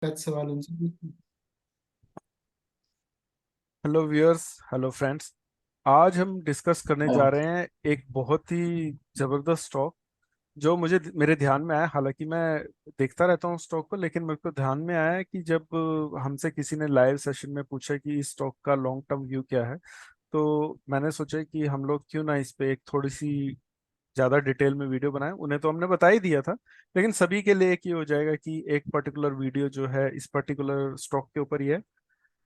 Touch सवाल उनसे भी। Hello viewers, hello friends. आज हम डिस्कस करने जा हाँ। रहे हैं एक बहुत ही जबरदस्त स्टॉक जो मुझे मेरे ध्यान में आया। हालांकि मैं देखता रहता हूँ स्टॉक को, लेकिन मेरे को ध्यान में आया कि जब हमसे किसी ने लाइव सेशन में पूछा कि इस स्टॉक का लॉन्ग टर्म व्यू क्या है, तो मैंने सोचा कि हम लोग क्यों ना इस पे एक थोड़ी सी ज़्यादा डिटेल में वीडियो बनाएं। उन्हें तो हमने बता ही दिया था, लेकिन सभी के लिए एक ही हो जाएगा कि एक पर्टिकुलर वीडियो जो है इस पर्टिकुलर स्टॉक के ऊपर ही है।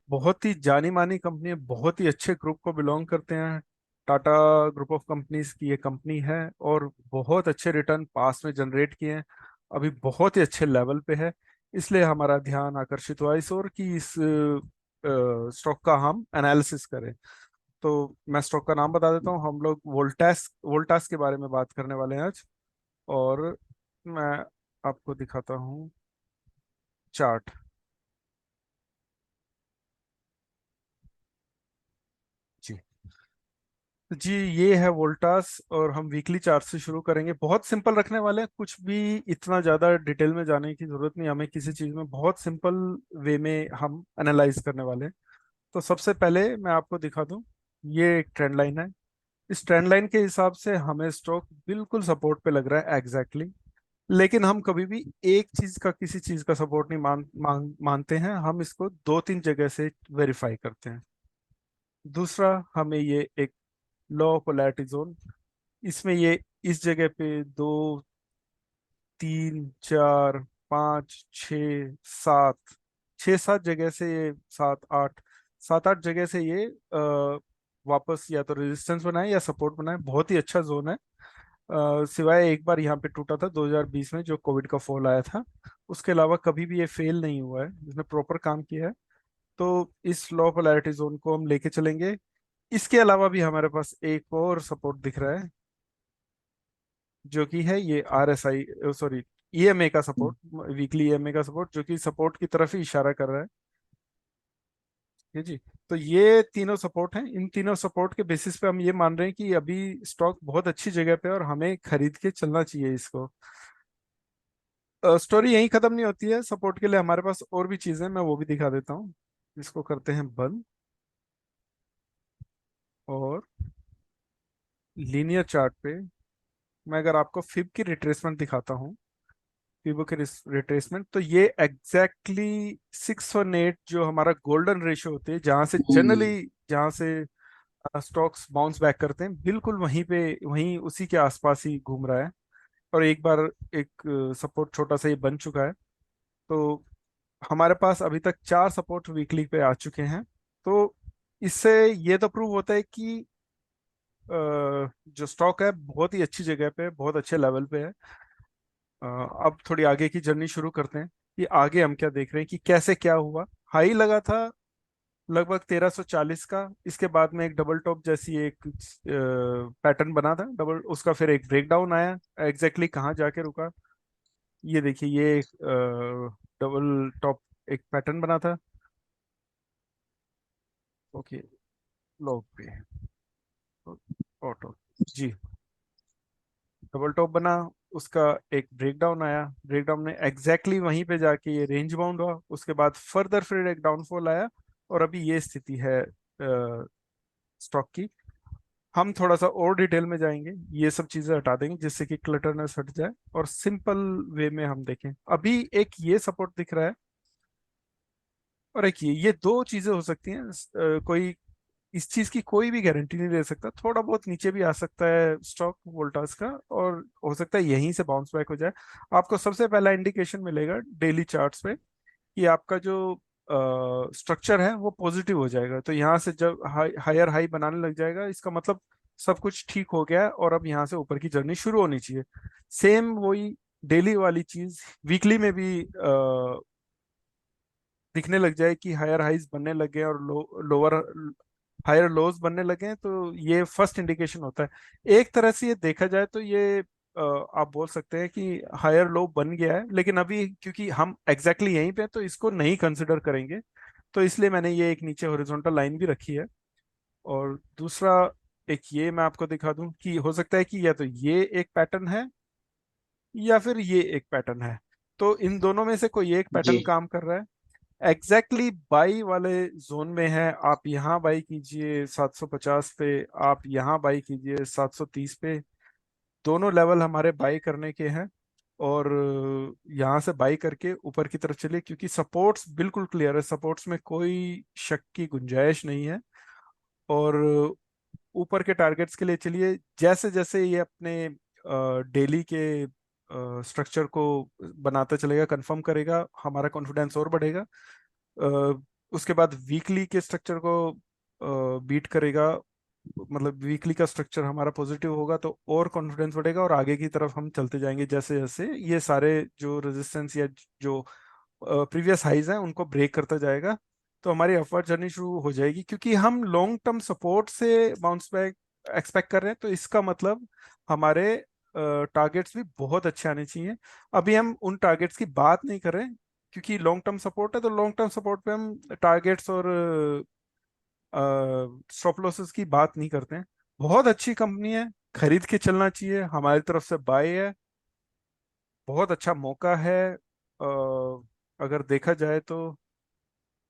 बहुत ही जानी मानी कंपनी है, बहुत ही अच्छे ग्रुप को बिलोंग करते हैं। टाटा ग्रुप ऑफ कंपनीज की ये कंपनी है और बहुत अच्छे रिटर्न पास में जनरेट किए हैं। अभी बहुत ही अच्छे लेवल पे है, इसलिए हमारा ध्यान आकर्षित हुआ इस ओर कि इस स्टॉक का हम एनालिसिस करें। तो मैं स्टॉक का नाम बता देता हूँ। हम लोग वोल्टास वोल्टास के बारे में बात करने वाले हैं आज। और मैं आपको दिखाता हूँ चार्ट। जी, जी, ये है वोल्टास और हम वीकली चार्ट से शुरू करेंगे। बहुत सिंपल रखने वाले हैं, कुछ भी इतना ज़्यादा डिटेल में जाने की ज़रूरत नहीं हमें किसी चीज़ में। बहुत सिंपल वे में हम एनालाइज करने वाले हैं। तो सबसे पहले मैं आपको दिखा दूं, ये एक ट्रेंड लाइन है। इस ट्रेंड लाइन के हिसाब से हमें स्टॉक बिल्कुल सपोर्ट पे लग रहा है एग्जैक्टली। लेकिन हम कभी भी एक चीज़ का किसी चीज़ का सपोर्ट नहीं मानते हैं, हम इसको दो तीन जगह से वेरीफाई करते हैं। दूसरा, हमें ये एक लो पोलैरिटी जोन, इसमें ये इस जगह पे दो, तीन, चार, पाँच, छ, सात, छः सात जगह से ये सात आठ जगह से ये वापस या तो रेजिस्टेंस बनाए या सपोर्ट बनाए। बहुत ही अच्छा जोन है। सिवाय एक बार यहाँ पे टूटा था 2020 में जो कोविड का फॉल आया था, उसके अलावा कभी भी ये फेल नहीं हुआ है, इसने प्रॉपर काम किया है। तो इस लो पोलैरिटी जोन को हम लेके चलेंगे। इसके अलावा भी हमारे पास एक और सपोर्ट दिख रहा है, जो कि है ये RSI, सॉरी, EMA का सपोर्ट, वीकली EMA का सपोर्ट, जो कि सपोर्ट की तरफ ही इशारा कर रहा है। ठीक है जी। तो ये तीनों सपोर्ट हैं। इन तीनों सपोर्ट के बेसिस पे हम ये मान रहे हैं कि अभी स्टॉक बहुत अच्छी जगह पे है और हमें खरीद के चलना चाहिए इसको। स्टोरी यहीं खत्म नहीं होती है। सपोर्ट के लिए हमारे पास और भी चीजें, मैं वो भी दिखा देता हूँ। इसको करते हैं बंद। और लीनियर चार्ट पे मैं अगर आपको फिब की रिट्रेसमेंट दिखाता हूँ, फिबो के रिट्रेसमेंट, तो ये एग्जैक्टली 618 जो हमारा गोल्डन रेशियो होते हैं, हम्म। जहाँ से स्टॉक्स बाउंस बैक करते हैं, बिल्कुल वहीं पे, वहीं उसी के आसपास ही घूम रहा है। और एक बार एक सपोर्ट छोटा सा ये बन चुका है। तो हमारे पास अभी तक चार सपोर्ट वीकली पे आ चुके हैं। तो इससे ये तो प्रूव होता है कि जो स्टॉक है बहुत ही अच्छी जगह पे है, बहुत अच्छे लेवल पे है। अब थोड़ी आगे की जर्नी शुरू करते हैं कि आगे हम क्या देख रहे हैं कि कैसे क्या हुआ। हाई लगा था लगभग 1340 का, इसके बाद में एक डबल टॉप जैसी एक पैटर्न बना था डबल, उसका फिर एक ब्रेकडाउन आया। एग्जैक्टली कहाँ जाके रुका, ये देखिए, ये एक डबल टॉप एक पैटर्न बना था। ओके, लॉग पे ऑटो, जी, डबल टॉप बना, उसका एक ब्रेकडाउन आया। ब्रेकडाउन में एग्जैक्टली वहीं पे जाके ये रेंज बाउंड हुआ, उसके बाद फर्दर फिर एक डाउनफॉल आया। और अभी ये स्थिति है स्टॉक की। हम थोड़ा सा और डिटेल में जाएंगे, ये सब चीजें हटा देंगे जिससे कि क्लटरनेस हट जाए और सिंपल वे में हम देखें। अभी एक ये सपोर्ट दिख रहा है और एक ये दो चीजें हो सकती हैं। कोई इस चीज की कोई भी गारंटी नहीं दे सकता, थोड़ा बहुत नीचे भी आ सकता है स्टॉक वोल्टास का, और हो सकता है यहीं से बाउंस बैक हो जाए। आपको सबसे पहला इंडिकेशन मिलेगा डेली चार्ट्स पे कि आपका जो स्ट्रक्चर है वो पॉजिटिव हो जाएगा। तो यहाँ से जब हायर हाई बनाने लग जाएगा, इसका मतलब सब कुछ ठीक हो गया है और अब यहाँ से ऊपर की जर्नी शुरू होनी चाहिए। सेम वही डेली वाली चीज वीकली में भी दिखने लग जाए कि हायर हाइज बनने लगे और लोअर हायर लोज बनने लगे हैं, तो ये फर्स्ट इंडिकेशन होता है। एक तरह से ये देखा जाए तो ये आप बोल सकते हैं कि हायर लो बन गया है, लेकिन अभी क्योंकि हम एग्जैक्टली यहीं पे हैं तो इसको नहीं कंसिडर करेंगे। तो इसलिए मैंने ये एक नीचे हॉरिजॉन्टल लाइन भी रखी है। और दूसरा, एक ये मैं आपको दिखा दूं कि हो सकता है कि या तो ये एक पैटर्न है या फिर ये एक पैटर्न है। तो इन दोनों में से कोई एक जी। पैटर्न काम कर रहा है, एग्जैक्टली बाई वाले जोन में है। आप यहाँ बाई कीजिए 750 पे, आप यहाँ बाई कीजिए 730 पे, दोनों लेवल हमारे बाई करने के हैं। और यहाँ से बाई करके ऊपर की तरफ चलिए, क्योंकि सपोर्ट्स बिल्कुल क्लियर है, सपोर्ट्स में कोई शक की गुंजाइश नहीं है। और ऊपर के टारगेट्स के लिए चलिए, जैसे जैसे ये अपने डेली के स्ट्रक्चर को बनाता चलेगा, कंफर्म करेगा, हमारा कॉन्फिडेंस और बढ़ेगा। उसके बाद वीकली के स्ट्रक्चर को बीट करेगा, मतलब वीकली का स्ट्रक्चर हमारा पॉजिटिव होगा तो और कॉन्फिडेंस बढ़ेगा, और आगे की तरफ हम चलते जाएंगे जैसे जैसे ये सारे जो रेजिस्टेंस या जो प्रीवियस हाइज हैं उनको ब्रेक करता जाएगा, तो हमारी अपवर्ड जर्नी शुरू हो जाएगी। क्योंकि हम लॉन्ग टर्म सपोर्ट से बाउंस बैक एक्सपेक्ट कर रहे हैं, तो इसका मतलब हमारे टारगेट्स भी बहुत अच्छे आने चाहिए। अभी हम उन टारगेट्स की बात नहीं कर रहे हैं, क्योंकि लॉन्ग टर्म सपोर्ट है, तो लॉन्ग टर्म सपोर्ट पे हम टारगेट्स और स्टॉप लॉसेस की बात नहीं करते हैं। बहुत अच्छी कंपनी है, खरीद के चलना चाहिए, हमारी तरफ से बाय है, बहुत अच्छा मौका है। अगर देखा जाए तो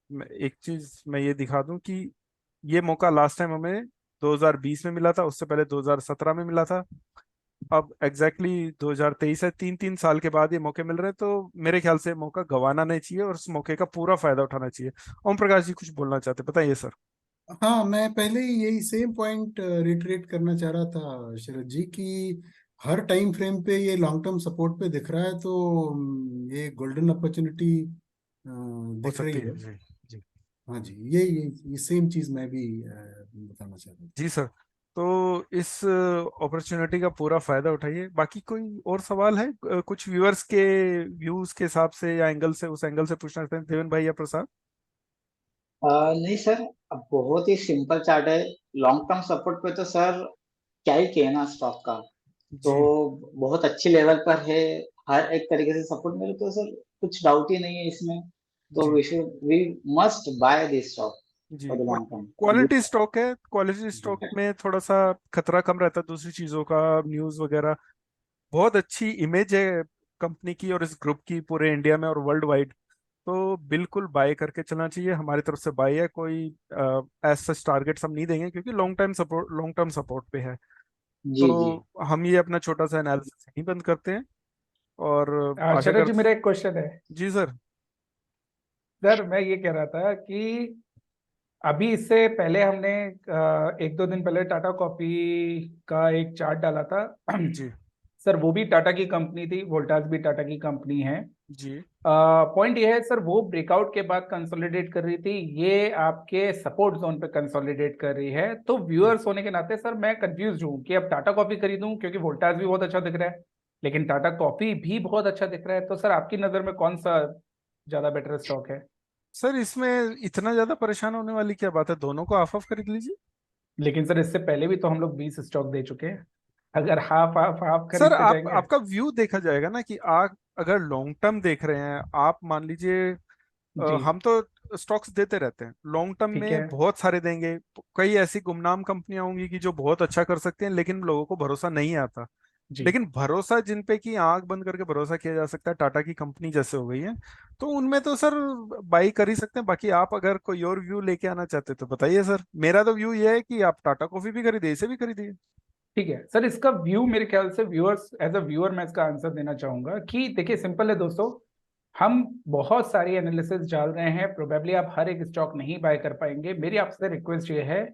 एक चीज मैं ये दिखा दूं कि ये मौका लास्ट टाइम हमें 2020 में मिला था, उससे पहले 2017 में मिला था, अब एग्जैक्टली 2023 है। 3-3 साल के बाद ये मौके मिल रहे हैं, तो मेरे ख्याल से मौका गंवाना नहीं चाहिए और उस मौके का पूरा फायदा उठाना चाहिए। ओम प्रकाश जी कुछ बोलना चाहते, बताइए सर। हाँ, मैं पहले ही यही सेम पॉइंट रिटरेट करना चाह रहा था शरद जी की, हर टाइम फ्रेम पे ये लॉन्ग टर्म सपोर्ट पे दिख रहा है, तो ये गोल्डन अपॉर्चुनिटी हो दिख सकती रही है है। जी। जी। हाँ जी, ये सेम चीज मैं भी बताना चाह रहा था। जी सर। तो इस अपॉर्चुनिटी का पूरा फायदा उठाइए। बाकी कोई और सवाल है कुछ व्यूअर्स के व्यूज के हिसाब से या एंगल से, उस एंगल से पूछना चाहते हैं देवन भाई या प्रसाद? नहीं सर, अब बहुत ही सिंपल चार्ट है। लॉन्ग टर्म सपोर्ट पे तो सर क्या ही कहना स्टॉक का। तो जी। बहुत अच्छी लेवल पर है, हर एक तरीके से सपोर्ट मेरे तो सर कुछ डाउट ही नहीं है इसमें। तो जी। We must buy this stock जी। फॉर द और लॉन्ग टर्म। क्वालिटी स्टॉक है, क्वालिटी स्टॉक में थोड़ा सा खतरा कम रहता है दूसरी चीजों का, न्यूज वगैरह। बहुत अच्छी इमेज है कंपनी की और इस ग्रुप की पूरे इंडिया में और वर्ल्ड वाइड, तो बिल्कुल बाय करके चलना चाहिए। हमारी तरफ से बाय है, कोई एज सच टारगेट्स हम नहीं देंगे, क्योंकि लॉन्ग टर्म सपोर्ट पे है। जी जी। तो हम ये अपना छोटा सा एनालिसिस यहीं बंद करते हैं, और आशा शरद कर। जी, मेरा एक क्वेश्चन है। जी सर। सर मैं ये कह रहा था कि अभी इससे पहले हमने एक दो दिन पहले टाटा कॉपी का एक चार्ट डाला था। जी। सर वो भी टाटा की कंपनी थी, वोल्टास भी टाटा की कंपनी है। जी। पॉइंट ये है सर, वो ब्रेकआउट के बाद कंसोलिडेट कर रही थी, ये आपके सपोर्ट जोन पे कंसोलिडेट कर रही है। तो जी। व्यूअर्स होने के नाते सर मैं कंफ्यूज हूँ कि अब टाटा कॉफी खरीदूं, क्योंकि वोल्टास भी बहुत अच्छा दिख रहा है, लेकिन टाटा कॉफी भी बहुत अच्छा दिख रहा है। तो सर आपकी नजर में कौन सा ज्यादा बेटर स्टॉक है? सर इसमें इतना ज्यादा परेशान होने वाली क्या बात है, दोनों को हाफ हाफ खरीद लीजिए। लेकिन सर इससे पहले भी तो हम लोग 20 स्टॉक दे चुके हैं, अगर हाफ हाफ हाफ सर खरीदते जाएंगे। आपका व्यू देखा जाएगा ना, कि आप अगर लॉन्ग टर्म देख रहे हैं, आप मान लीजिए जी। हम तो स्टॉक्स देते रहते हैं, लॉन्ग टर्म ठीक है। में बहुत सारे देंगे। कई ऐसी गुमनाम कंपनियां होंगी कि जो बहुत अच्छा कर सकते हैं, लेकिन लोगों को भरोसा नहीं आता। जी। लेकिन भरोसा जिन पे कि आंख बंद करके भरोसा किया जा सकता है, टाटा की कंपनी जैसे हो गई है, तो उनमें तो सर बाई कर ही सकते हैं। बाकी आप अगर कोई और व्यू लेके आना चाहते हैं तो बताइए सर। मेरा तो व्यू ये है कि आप टाटा कॉफी भी खरीदिए, इसे भी खरीदिए। ठीक है सर, इसका व्यू मेरे ख्याल से व्यूअर्स, एज अ व्यूअर मैं इसका आंसर देना चाहूंगा कि देखिए सिंपल है दोस्तों, हम बहुत सारी एनालिसिस डाल रहे हैं, प्रोबेबली आप हर एक स्टॉक नहीं बाय कर पाएंगे। मेरी आपसे रिक्वेस्ट ये है,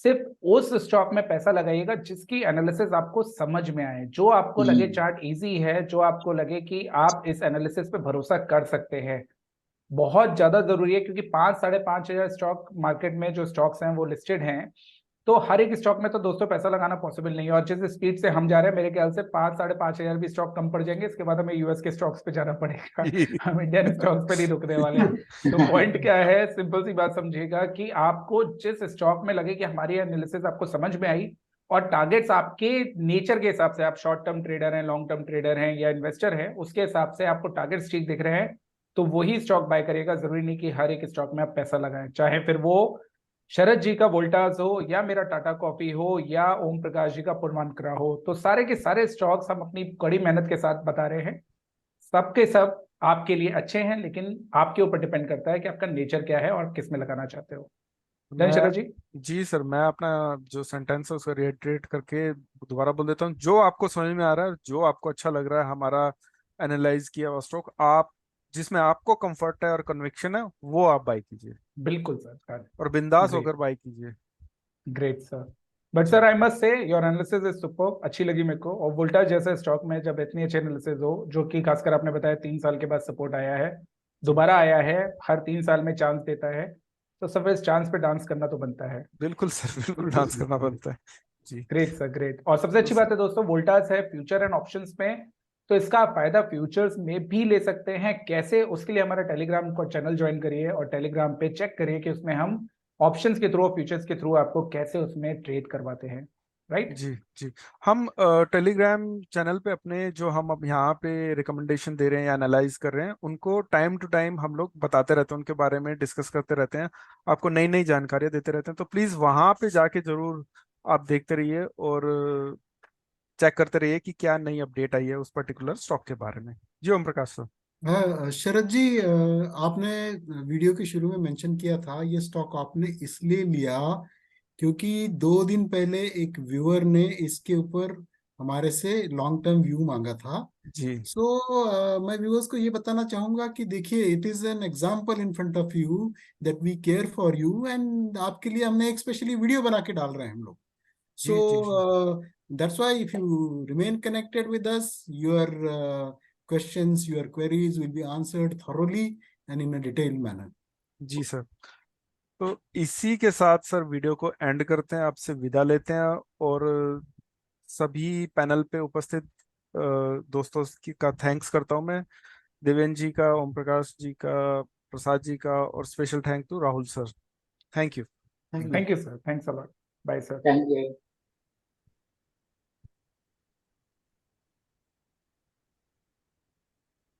सिर्फ उस स्टॉक में पैसा लगाइएगा जिसकी एनालिसिस आपको समझ में आए, जो आपको लगे हम्म। चार्ट इजी है, जो आपको लगे कि आप इस एनालिसिस पे भरोसा कर सकते हैं। बहुत ज्यादा जरूरी है, क्योंकि 5-5.5 हजार स्टॉक मार्केट में जो स्टॉक्स हैं वो लिस्टेड हैं। तो हर एक स्टॉक में तो दोस्तों पैसा लगाना पॉसिबल नहीं है, और जिस स्पीड से हम जा रहे हैं मेरे ख्याल से 5-5.5 हजार भी स्टॉक कम पड़ जाएंगे, इसके बाद हमें यूएस के स्टॉक्स पे जाना पड़ेगा। हम इंडियन स्टॉक्स पे नहीं रुकने वाले हैं। तो पॉइंट क्या है, सिंपल सी बात समझिएगा कि आपको जिस स्टॉक में लगे कि हमारी एनालिसिस आपको समझ में आई, और टारगेट्स आपके नेचर के हिसाब से, आप शॉर्ट टर्म ट्रेडर हैं, लॉन्ग टर्म ट्रेडर हैं या इन्वेस्टर हैं, उसके हिसाब से आपको टारगेट्स ठीक दिख रहे हैं, तो वही स्टॉक बाय करिएगा। जरूरी नहीं कि हर एक स्टॉक में आप पैसा लगाएं, चाहे फिर वो शरद जी का वोल्टास हो या मेरा टाटा कॉफी हो या ओम प्रकाश जी का पूर्वांकरा हो। तो सारे के सारे स्टॉक्स हम अपनी कड़ी मेहनत के साथ बता रहे हैं, सबके सब आपके लिए अच्छे हैं, लेकिन आपके ऊपर डिपेंड करता है कि आपका नेचर क्या है और किस में लगाना चाहते हो। मैं शरद जी। जी सर, मैं अपना जो सेंटेंस है उसको रिएटरेट करके दोबारा बोल देता हूँ। जो आपको समझ में आ रहा है, जो आपको अच्छा लग रहा है, हमारा एनालाइज किया हुआ स्टॉक, आप जिसमें आपको कंफर्ट है और कन्विक्शन है, वो आप बाई कीजिए बिल्कुल सर। और बिंदास ग्रेट, होकर बाई कीजिए। Great sir. बट जी sir I must say your analysis is super, अच्छी लगी मेरे को। और वोल्टास जैसे स्टॉक में जब इतनी अच्छी एनालिसिस हो, जो कि खासकर आपने बताया 3 साल के बाद सपोर्ट आया है, जी दोबारा आया है, हर 3 साल में चांस देता है, तो सब इस चांस पे डांस करना तो बनता है। बिल्कुल सर, बिल्कुल बिल्कुल डांस करना बिल्कुल। बनता है। जी ग्रेट सर, ग्रेट। और सबसे अच्छी बात है दोस्तों, वोल्टास है फ्यूचर एंड ऑप्शंस में, तो इसका आप फायदा फ्यूचर्स में भी ले सकते हैं। कैसे? उसके लिए हमारा टेलीग्राम को चैनल ज्वाइन करिए और टेलीग्राम पे चेक करिए कि उसमें हम ऑप्शंस के थ्रू और फ्यूचर्स के थ्रू आपको कैसे उसमें ट्रेड करवाते हैं। राइट। जी जी। हम टेलीग्राम चैनल पे अपने जो हम अब यहाँ पे रिकमेंडेशन दे रहे हैं या एनालाइज कर रहे हैं, उनको टाइम टू टाइम हम लोग बताते रहते हैं, उनके बारे में डिस्कस करते रहते हैं, आपको नई नई जानकारियां देते रहते हैं। तो प्लीज़ वहाँ पे जाके जरूर आप देखते रहिए और चेक करते रहिए कि क्या नई अपडेट आई है उस पर्टिकुलर स्टॉक के बारे में। जी ओम प्रकाश सर। हाँ शरद जी, आपने वीडियो के शुरू में मेंशन किया था ये स्टॉक आपने इसलिए लिया क्योंकि 2 दिन पहले एक व्यूअर ने इसके ऊपर हमारे से लॉन्ग टर्म व्यू मांगा था। जी मैं व्यूअर्स को ये बताना चाहूंगा कि देखिए, it is an example in front of you that we care for you, and आपके लिए हमने एक स्पेशली वीडियो बना के डाल रहे हैं हम लोग। जी जी जी That's why if you remain connected with us, your questions, your queries will be answered thoroughly and in a detailed manner. जी सर। तो इसी के साथ सर वीडियो को एंड करते हैं, आपसे विदा लेते हैं। और सभी पैनल पे उपस्थित दोस्तों की का थैंक्स करता हूं मैं, देवेंद्र जी का, ओम प्रकाश जी का, प्रसाद जी का, और special thank to Rahul sir. Thank you. Thank you. Thank you sir, thanks a lot. Bye sir. Thank you.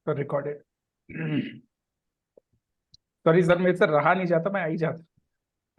Recorded. Sorry sir, मेरे से रहा नहीं जाता, मैं आ ही जाता।